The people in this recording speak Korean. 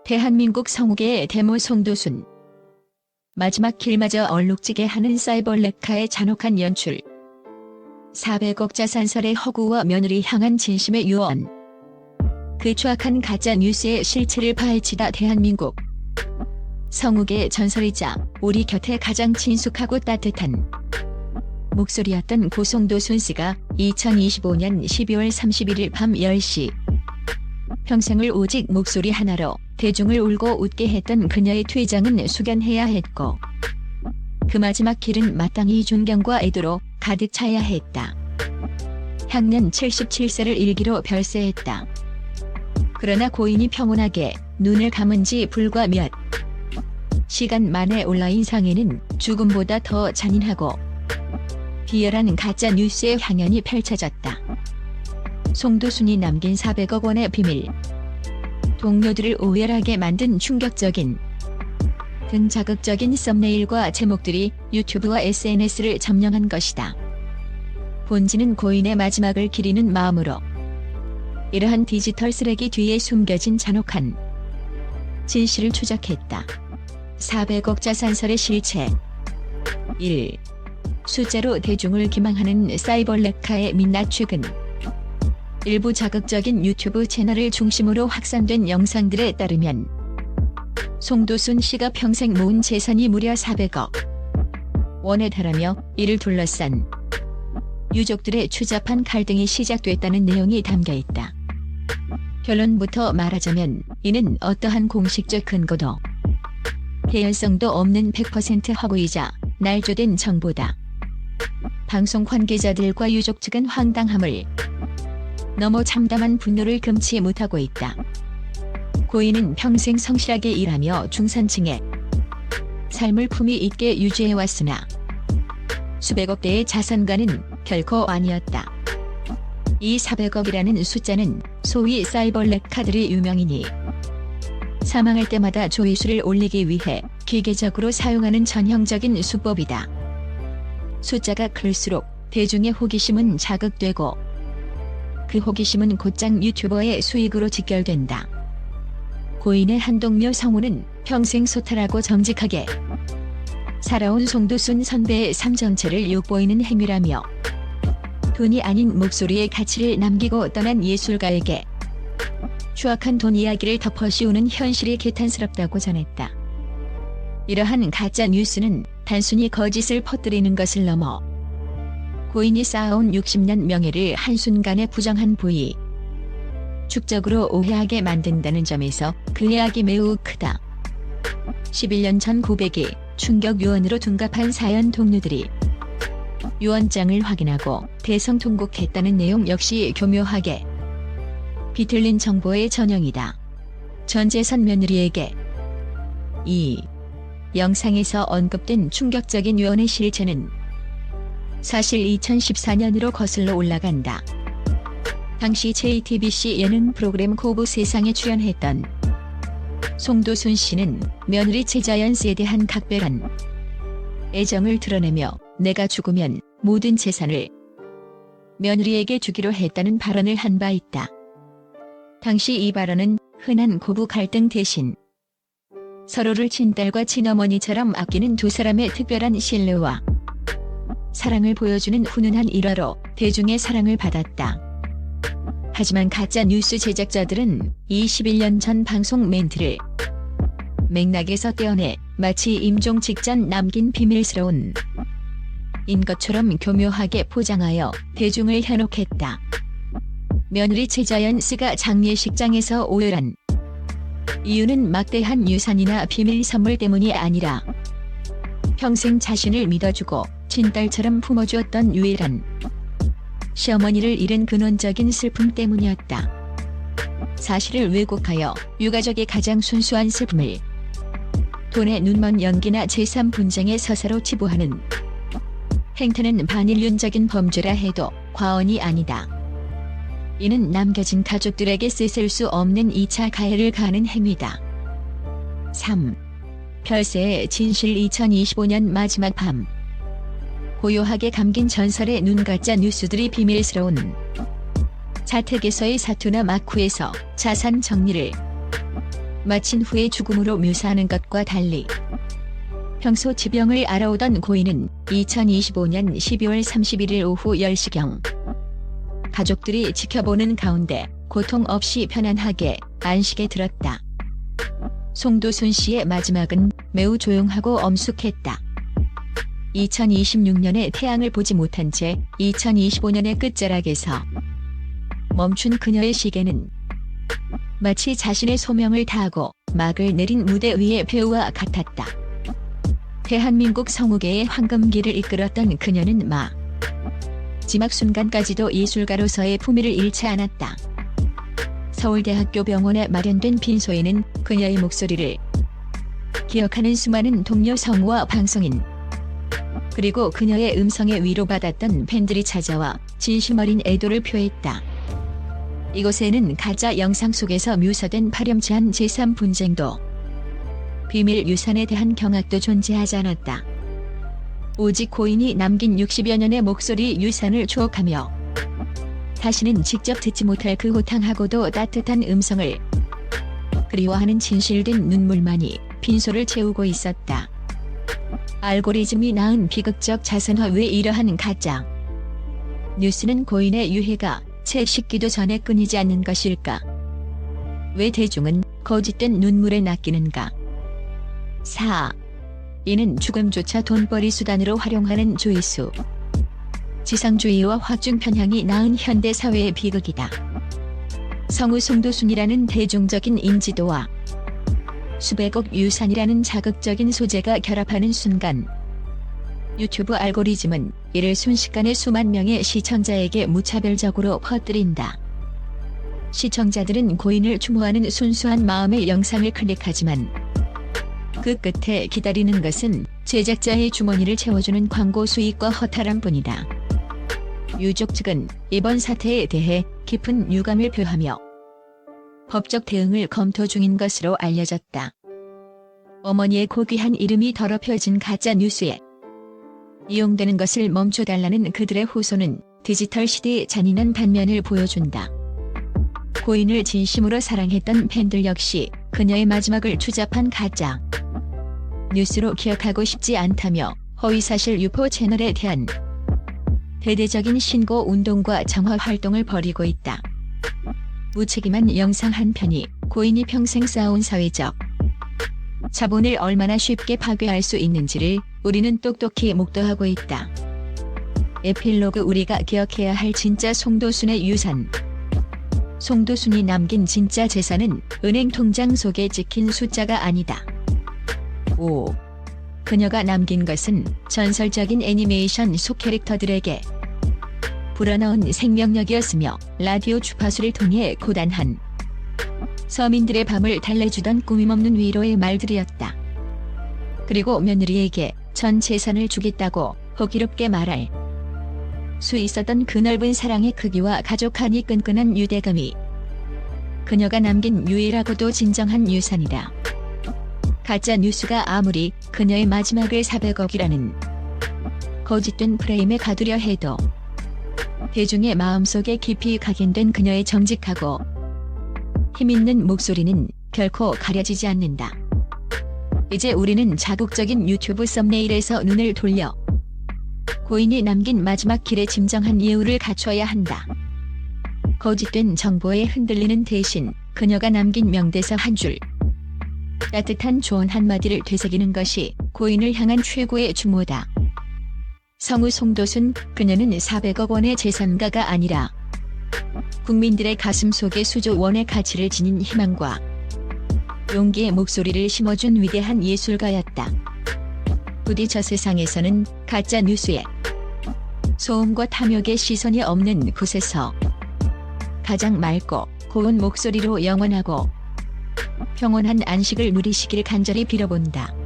대한민국 성우계의 대모 송도순. 마지막 길마저 얼룩지게 하는 사이버 렉카의 잔혹한 연출. 400억 자산설의 허구와 며느리 향한 진심의 유언. 그 추악한 가짜 뉴스의 실체를 파헤치다 대한민국 성우계의 전설이자 우리 곁에 가장 친숙하고 따뜻한 목소리였던 고 송도순 씨가 2025년 12월 31일 밤 10시 평생을 오직 목소리 하나로 대중을 울고 웃게 했던 그녀의 퇴장은 숙연해야 했고 그 마지막 길은 마땅히 존경과 애도로 가득 차야 했다. 향년 77세를 일기로 별세했다. 그러나 고인이 평온하게 눈을 감은 지 불과 몇 시간 만에 온라인 상에는 죽음보다 더 잔인하고 비열한 가짜 뉴스의 향연이 펼쳐졌다. 송도순이 남긴 400억 원의 비밀. 동료들을 오열하게 만든 충격적인 등 자극적인 썸네일과 제목들이 유튜브와 SNS를 점령한 것이다. 본지는 고인의 마지막을 기리는 마음으로 이러한 디지털 쓰레기 뒤에 숨겨진 잔혹한 진실을 추적했다. 400억 자산설의 실체. 1. 숫자로 대중을 기망하는 사이버 렉카의 민낯. 최근 일부 자극적인 유튜브 채널을 중심으로 확산된 영상들에 따르면 송도순 씨가 평생 모은 재산이 무려 400억 원에 달하며 이를 둘러싼 유족들의 추잡한 갈등이 시작됐다는 내용이 담겨있다. 결론부터 말하자면 이는 어떠한 공식적 근거도 개연성도 없는 100% 허구이자 날조된 정보다. 방송 관계자들과 유족 측은 황당함을 넘어 참담한 분노를 금치 못하고 있다. 고인은 평생 성실하게 일하며 중산층의 삶을 품위 있게 유지해왔으나 수백억 대의 자산가는 결코 아니었다. 이 400억이라는 숫자는 소위 사이버 렉카들이 유명이니 사망할 때마다 조회수를 올리기 위해 기계적으로 사용하는 전형적인 수법이다. 숫자가 클수록 대중의 호기심은 자극되고 그 호기심은 곧장 유튜버의 수익으로 직결된다. 고인의 한동묘 성우는 평생 소탈하고 정직하게 살아온 송도순 선배의 삶 전체를 욕보이는 행위라며 돈이 아닌 목소리의 가치를 남기고 떠난 예술가에게 추악한 돈 이야기를 덮어씌우는 현실이 개탄스럽다고 전했다. 이러한 가짜 뉴스는 단순히 거짓을 퍼뜨리는 것을 넘어 고인이 쌓아온 60년 명예를 한순간에 부정한 부위 축적으로 오해하게 만든다는 점에서 그 해악이 매우 크다. 11년 전 고백이 충격 유언으로 둔갑한 사연 동료들이 유언장을 확인하고 대성통곡했다는 내용 역시 교묘하게 비틀린 정보의 전형이다. 전재산 며느리에게 이 영상에서 언급된 충격적인 유언의 실체는 사실 2014년으로 거슬러 올라간다. 당시 JTBC 예능 프로그램 고부 세상에 출연했던 송도순 씨는 며느리 최자연 씨에 대한 각별한 애정을 드러내며 내가 죽으면 모든 재산을 며느리에게 주기로 했다는 발언을 한 바 있다. 당시 이 발언은 흔한 고부 갈등 대신 서로를 친딸과 친어머니처럼 아끼는 두 사람의 특별한 신뢰와 사랑을 보여주는 훈훈한 일화로 대중의 사랑을 받았다. 하지만 가짜 뉴스 제작자들은 21년 전 방송 멘트를 맥락에서 떼어내 마치 임종 직전 남긴 비밀스러운 인 것처럼 교묘하게 포장하여 대중을 현혹했다. 며느리 최자연 씨가 장례식장에서 오열한 이유는 막대한 유산이나 비밀 선물 때문이 아니라 평생 자신을 믿어주고 친딸처럼 품어주었던 유일한 시어머니를 잃은 근원적인 슬픔 때문이었다. 사실을 왜곡하여 유가족의 가장 순수한 슬픔을 돈의 눈먼 연기나 재산 분쟁의 서사로 치부하는 행태는 반인륜적인 범죄라 해도 과언이 아니다. 이는 남겨진 가족들에게 씻을 수 없는 2차 가해를 가하는 행위다. 3. 별세의 진실. 2025년 마지막 밤 고요하게 감긴 전설의 눈가짜 뉴스들이 비밀스러운 자택에서의 사투나 마쿠에서 자산 정리를 마친 후의 죽음으로 묘사하는 것과 달리 평소 지병을 알아오던 고인은 2025년 12월 31일 오후 10시경 가족들이 지켜보는 가운데 고통 없이 편안하게 안식에 들었다. 송도순 씨의 마지막은 매우 조용하고 엄숙했다. 2026년에 태양을 보지 못한 채 2025년의 끝자락에서 멈춘 그녀의 시계는 마치 자신의 소명을 다하고 막을 내린 무대 위의 배우와 같았다. 대한민국 성우계의 황금기를 이끌었던 그녀는 마지막 순간까지도 예술가로서의 품위를 잃지 않았다. 서울대학교 병원에 마련된 빈소에는 그녀의 목소리를 기억하는 수많은 동료 성우와 방송인 그리고 그녀의 음성에 위로받았던 팬들이 찾아와 진심 어린 애도를 표했다. 이곳에는 가짜 영상 속에서 묘사된 파렴치한 제3 분쟁도 비밀 유산에 대한 경악도 존재하지 않았다. 오직 고인이 남긴 60여 년의 목소리 유산을 추억하며 다시는 직접 듣지 못할 그 호탕하고도 따뜻한 음성을 그리워하는 진실된 눈물만이 빈소를 채우고 있었다. 알고리즘이 낳은 비극적 자선화 왜 이러한 가짜 뉴스는 고인의 유해가 채 식기도 전에 끊이지 않는 것일까? 왜 대중은 거짓된 눈물에 낚이는가? 4. 이는 죽음조차 돈벌이 수단으로 활용하는 조회수. 지상주의와 확증 편향이 낳은 현대 사회의 비극이다. 성우 송도순이라는 대중적인 인지도와 수백억 유산이라는 자극적인 소재가 결합하는 순간 유튜브 알고리즘은 이를 순식간에 수만 명의 시청자에게 무차별적으로 퍼뜨린다. 시청자들은 고인을 추모하는 순수한 마음의 영상을 클릭하지만 그 끝에 기다리는 것은 제작자의 주머니를 채워주는 광고 수익과 허탈함 뿐이다. 유족 측은 이번 사태에 대해 깊은 유감을 표하며 법적 대응을 검토 중인 것으로 알려졌다. 어머니의 고귀한 이름이 더럽혀진 가짜 뉴스에 이용되는 것을 멈춰달라는 그들의 호소는 디지털 시대의 잔인한 단면을 보여준다. 고인을 진심으로 사랑했던 팬들 역시 그녀의 마지막을 추잡한 가짜 뉴스로 기억하고 싶지 않다며 허위사실 유포 채널에 대한 대대적인 신고 운동과 정화 활동을 벌이고 있다. 무책임한 영상 한 편이 고인이 평생 쌓아온 사회적 자본을 얼마나 쉽게 파괴할 수 있는지를 우리는 똑똑히 목도하고 있다. 에필로그 우리가 기억해야 할 진짜 송도순의 유산. 송도순이 남긴 진짜 재산은 은행 통장 속에 찍힌 숫자가 아니다. 5. 그녀가 남긴 것은 전설적인 애니메이션 속 캐릭터들에게 불어넣은 생명력이었으며 라디오 주파수를 통해 고단한 서민들의 밤을 달래주던 꾸밈없는 위로의 말들이었다. 그리고 며느리에게 전 재산을 주겠다고 호기롭게 말할 수 있었던 그 넓은 사랑의 크기와 가족 간의 끈끈한 유대감이 그녀가 남긴 유일하고도 진정한 유산이다. 가짜 뉴스가 아무리 그녀의 마지막을 400억이라는 거짓된 프레임에 가두려 해도 대중의 마음속에 깊이 각인된 그녀의 정직하고 힘있는 목소리는 결코 가려지지 않는다. 이제 우리는 자국적인 유튜브 썸네일에서 눈을 돌려 고인이 남긴 마지막 길에 진정한 예우를 갖춰야 한다. 거짓된 정보에 흔들리는 대신 그녀가 남긴 명대사 한 줄, 따뜻한 조언 한마디를 되새기는 것이 고인을 향한 최고의 추모다. 성우 송도순, 그녀는 400억 원의 재산가가 아니라 국민들의 가슴 속에 수조 원의 가치를 지닌 희망과 용기의 목소리를 심어준 위대한 예술가였다. 부디 저 세상에서는 가짜 뉴스에 소음과 탐욕의 시선이 없는 곳에서 가장 맑고 고운 목소리로 영원하고 평온한 안식을 누리시길 간절히 빌어본다.